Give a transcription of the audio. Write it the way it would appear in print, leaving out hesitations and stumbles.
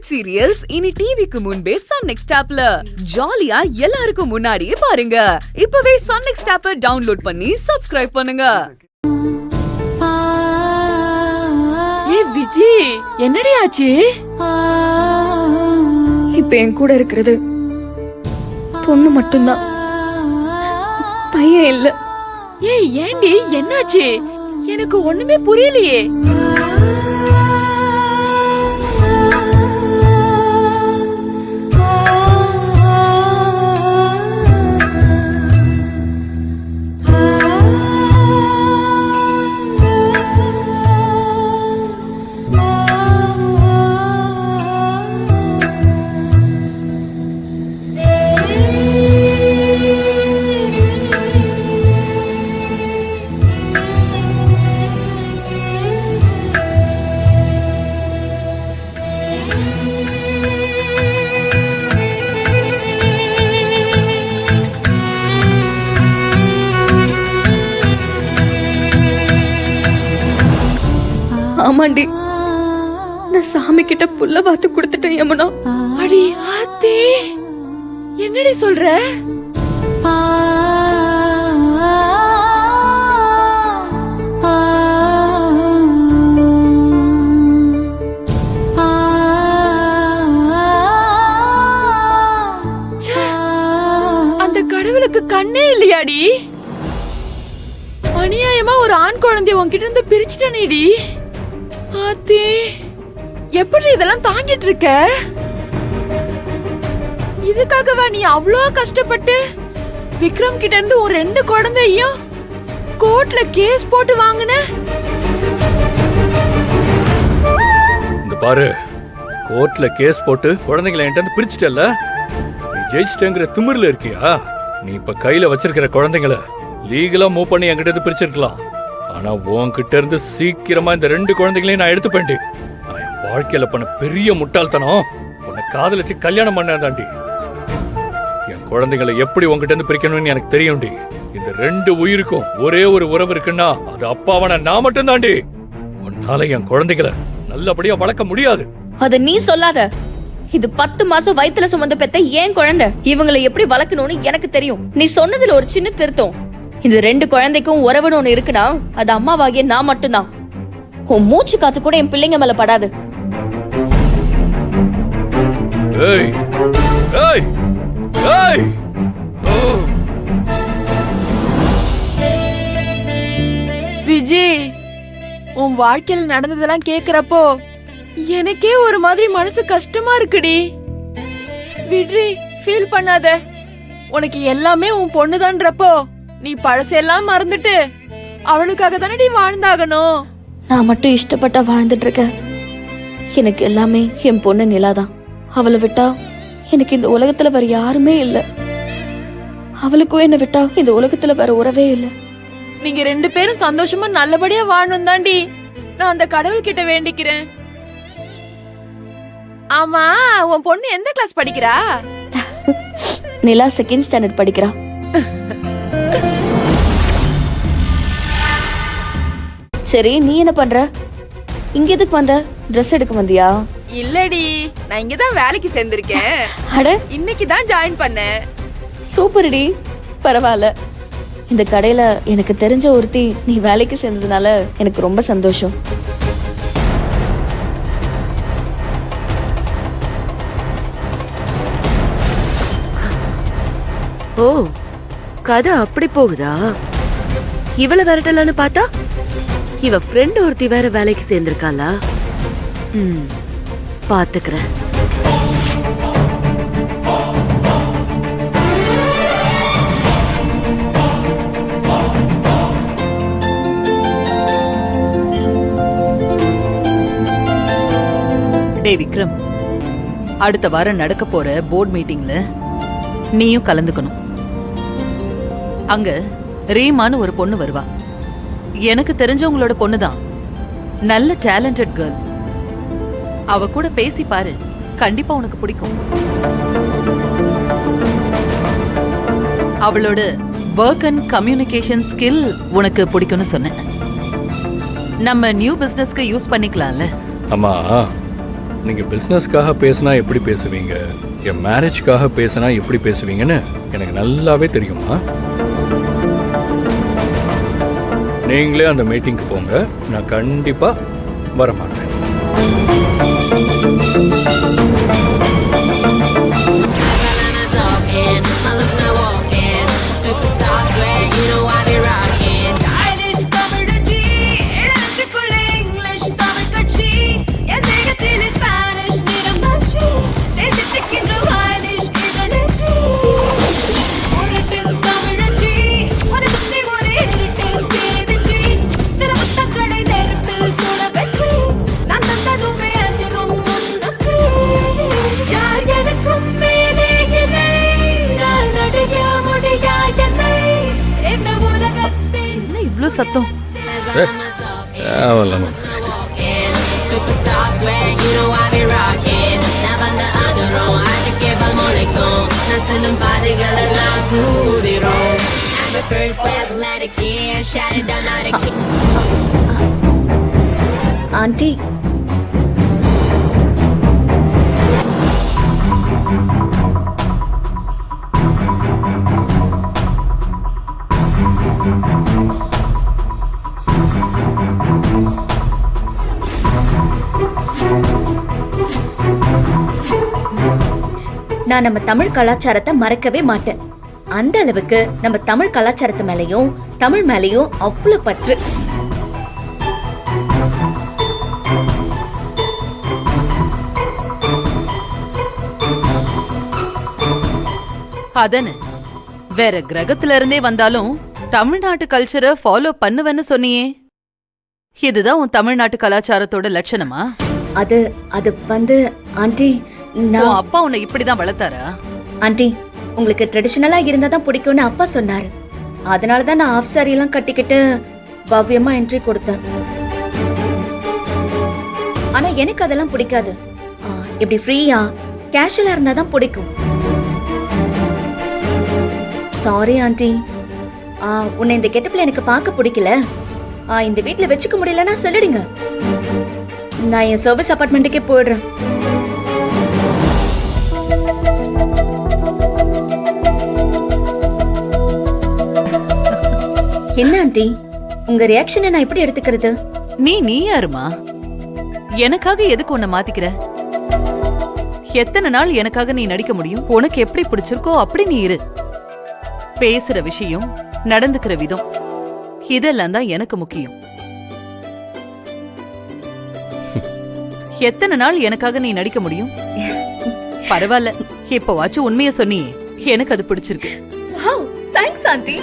Web serials இனி டிவிக்கு முன்பே சன் நெக்ஸ்ட் ஆப்ல ஜாலியா எல்லாருக்கும் முன்னாடியே பாருங்க. இப்பவே சன் நெக்ஸ்ட் ஆப்பை டவுன்லோட் பண்ணி சப்ஸ்கிரைப் பண்ணுங்க. விஜி, என்னடி ஆச்சு? இப்ப என் கூட இருக்கிறது பொண்ணு மட்டும்தான், பையன் இல்ல. ஏய் ஏண்டி, என்னாச்சு? எனக்கு ஒண்ணுமே புரியலையே. ஆமாண்டி, நான் சாமி கிட்ட புள்ள வாத்து கொடுத்துட்டேன் யமுனா. அடி ஆத்தே, என்னடி சொல்ற? அந்த கடவுளுக்கு கண்ணே இல்லையாடி? அநியாயமா ஒரு ஆண் குழந்தைய உன்கிட்ட இருந்து பிரிச்சுட்டானேடி. ஆத்தே, எப்படி இதெல்லாம் தாங்கிட்டு இருக்க? இதுக்காகவா நீ அவ்வளோ கஷ்டப்பட்டு விக்ரம் கிட்ட இருந்து ஒரு 2 குழந்தையும் கோர்ட்ல கேஸ் போட்டு வாங்குன? இந்த பாரு, கோர்ட்ல கேஸ் போட்டு குழந்தைகளை என்கிட்ட இருந்து பிரிச்சுட்டல்ல, நீ ஜெயிச்சிட்டேங்கிற திமிர்ல இருக்கியா? நீ இப்ப கையில வச்சிருக்கிற குழந்தைங்களை லீகலா மூவ் பண்ணி என்கிட்ட இருந்து பிரிச்சிருக்கலாம். ஆனா உன்கிட்ட இருந்து சீக்கிரமா இந்த 2 குழந்தைகளையும் நான் எடுத்துப்பேன்டி. நான் என் வாழ்க்கையில பண்ண பெரிய முட்டாள்தனம் உன்னை காதலிச்சு கல்யாணம் பண்ணாதாண்டி. என் குழந்தைகளை எப்படி உன்கிட்ட இருந்து பிரிக்கணும்னு எனக்கு தெரியும்டி. இந்த 2 உயிருக்கும் ஒரே ஒரு உறவு இருக்குன்னா அது அப்பாவான நான் மட்டும் தாண்டி. உன்னால என் குழந்தைகளை நல்லபடியா வளர்க்க முடியாது. அத நீ சொல்லாத. இது 10 மாசம் வயித்துல சுமந்து பெத்த ஏன் குழந்தை. இவங்களை எப்படி வளர்க்கணும்னு எனக்கு தெரியும். நீ சொன்னதுல ஒரு சின்ன திருத்தம். இந்த 2 குழந்தைக்கும் உறவுன்னு ஒண்ணு இருக்குன்னா அது அம்மாவாகிய நான் மட்டும்தான். உன் மூச்சு காத்து கூட என் பிள்ளைங்க மேல படாது. ஏய் ஏய் ஏய் விஜி, உன் வாழ்க்கையில நடந்ததெல்லாம் கேக்குறப்போ எனக்கே ஒரு மாதிரி மனசு கஷ்டமா இருக்குடி. விட்ரி, ஃபீல் பண்ணாத. உனக்கு எல்லாமே உன் பொண்ணுதான்றப்போ நீ பழசெல்லாம் மறந்துட்டு அவளுக்காக தானே வாழ்ந்தாகணும். நான் மட்டும் இஷ்டப்பட்டா வாழ்ந்துட்டு இருக்கேன். எனக்கு எல்லாமே என் பொண்ணு நிலாதான். அவளை விட்டா எனக்கு இந்த உலகத்துல வேற யாருமே இல்ல. அவளுக்கும் என்ன விட்டா இந்த உலகத்துல வேற உறவே இல்ல. நீங்க 2 பேரும் சந்தோஷமா நல்லபடியா வாழணும் தாண்டி நான் அந்த கடவுள் கிட்ட வேண்டிக்கிறேன். ஆமா, உன் பொண்ணு எந்த கிளாஸ் படிக்கிறா? நிலா 2nd ஸ்டாண்டர்ட் படிக்கிறா. சரி, நீ என்ன பண்ற? இங்க எதுக்கு வந்த? Dress எடுக்க வந்தியா? இல்லடி, நான் இங்கதான் வேலைக்கு சேர்ந்திருக்கேன். அட, இன்னைக்கு தான் ஜாயின் பண்ணேன். சூப்பர்டி, பரவாயில்ல. இந்த கடையில எனக்கு தெரிஞ்ச ஒருத்தி நீ வேலைக்கு சேர்ந்ததுனால எனக்கு ரொம்ப சந்தோஷம். ஓ, கதை அப்படி போகுதா? இவள விரட்டலான்னு பார்த்தா இவ ஃப்ரெண்ட் ஒருத்தி வேற வேலைக்கு சேர்ந்திருக்காளா? பாத்துக்கிறேன். டேய் விக்ரம், அடுத்த வாரம் நடக்க போற போர்ட் மீட்டிங்ல நீயும் கலந்துக்கணும். அங்க ரீமான்னு ஒரு பொண்ணு வருவா. எனக்கு தெரிஞ்சவங்களோட பொண்ணுதான். நல்ல டேலண்டட் கேர்ள். அவ கூட பேசி பாரு, கண்டிப்பா உனக்கு பிடிக்கும். அவளோட ஒர்க் அண்ட் கம்யூனிகேஷன் ஸ்கில் உனக்கு பிடிக்கும்னு சொன்னேன். நம்ம நியூ பிசினஸ்க்கு யூஸ் பண்ணிக்கலாம்ல. அம்மா, நீங்க பிசினஸ்க்காக பேசினா எப்படி பேசுவீங்க, என் மேரேஜ்க்காக பேசினா எப்படி பேசுவீங்கன்னு எனக்கு நல்லாவே தெரியுமா. நீங்களே அந்த மீட்டிங்க்கு போங்க, நான் கண்டிப்பா வரமாட்டேன். Superstar swear, you know I be rockin'. Irish Thamizhachi, இளஞ்சிக்குள்ள English Tamil கட்சி, என் தேகத்திலே Spanish நிறமாச்சி, தேடித்திக்கின்ற Irish இதழச்சி. ஒருட்டில் தமிழச்சி, ஒரு சுத்தி ஒரு இருட்டில் தேடிச்சி, சிறப்புத்த கடை நெருப்பில் சுட வச்சி, நான் தந்ததுமே அதிரும் முன்னச்சி. யார் எனக்கும் மேலே இல்லை, நான் அடைய முடியா என்னை, இந்த உலகத்தின் என்ன இவ்ளோ சத்தம்? தேவையில்லாம. Superstar swear, you know I be rockin'. நான் வந்த ஆதரம், அதுக்கே பல்மொழிக்கும். நான் செல்லும் பாதைகள் எல்லாம் கூதிரும். I'm a first class Atlantic kid, shut it down out of kid. Aunty, நான் நம்ம தமிழ் கலாச்சாரத்தை மறக்கவே மாட்டேன். அந்த அளவுக்கு நம்ம தமிழ் கலாச்சாரத்து மேலயும் தமிழ் மேலயும் அவ்வளவு பற்று. அதனு வேற கிரகத்துல இருந்தே வந்தாலும் தமிழ்நாட்டு கல்ச்சரை ஃபாலோ பண்ணுவேன்னு சொன்னியே, இதுதான் உன் தமிழ்நாட்டு கலாச்சாரத்தோட லட்சணமா? அது அது வந்து ஆண்டி, உன் அப்பா உன்னை இப்படிதான் வளர்த்தாரா? ஆண்டி, உங்களுக்கு ட்ரெடிஷனலா இருந்தா தான் பிடிக்கும்னு அப்பா சொன்னாரு. அதனாலதான் நான் ஆஃப் சாரி எல்லாம் கட்டிக்கிட்டு பவ்யமா என்ட்ரி கொடுத்தேன். ஆனா எனக்கு அதெல்லாம் பிடிக்காது. இப்படி ஃப்ரீயா கேஷுவலா இருந்தா தான் பிடிக்கும். சாரி ஆண்டி, உன்னை இந்த கெட்டப்ல எனக்கு பார்க்க பிடிக்கல. இந்த வீட்ல வச்சுக்க முடியலன்னா சொல்லிடுங்க. நான் என் சர்வீஸ் அபார்ட்மெண்ட்டுக்கே போயிடுறேன். என்ன ஆண்டி, உங்க ரியாக்ஷனை நான் எப்படி எடுத்துக்கிறது? நீ யாருமா? எனக்காக எதுக்கு உன்னை மாத்திக்கிற? எத்தனை நாள் எனக்காக நீ நடிக்க முடியும்? உனக்கு எப்படி பிடிச்சிருக்கோ அப்படி நீ இரு. பேசுற விஷயம், நடந்துக்கிற விதம், இதெல்லாம் தான் எனக்கு முக்கியம். எத்தனை நாள் எனக்காக நீ நடிக்க முடியும்? பரவாயில்ல, இப்பவாச்சும் உண்மைய சொன்னியே, எனக்கு அது பிடிச்சிருக்கு. Wow, thanks aunty.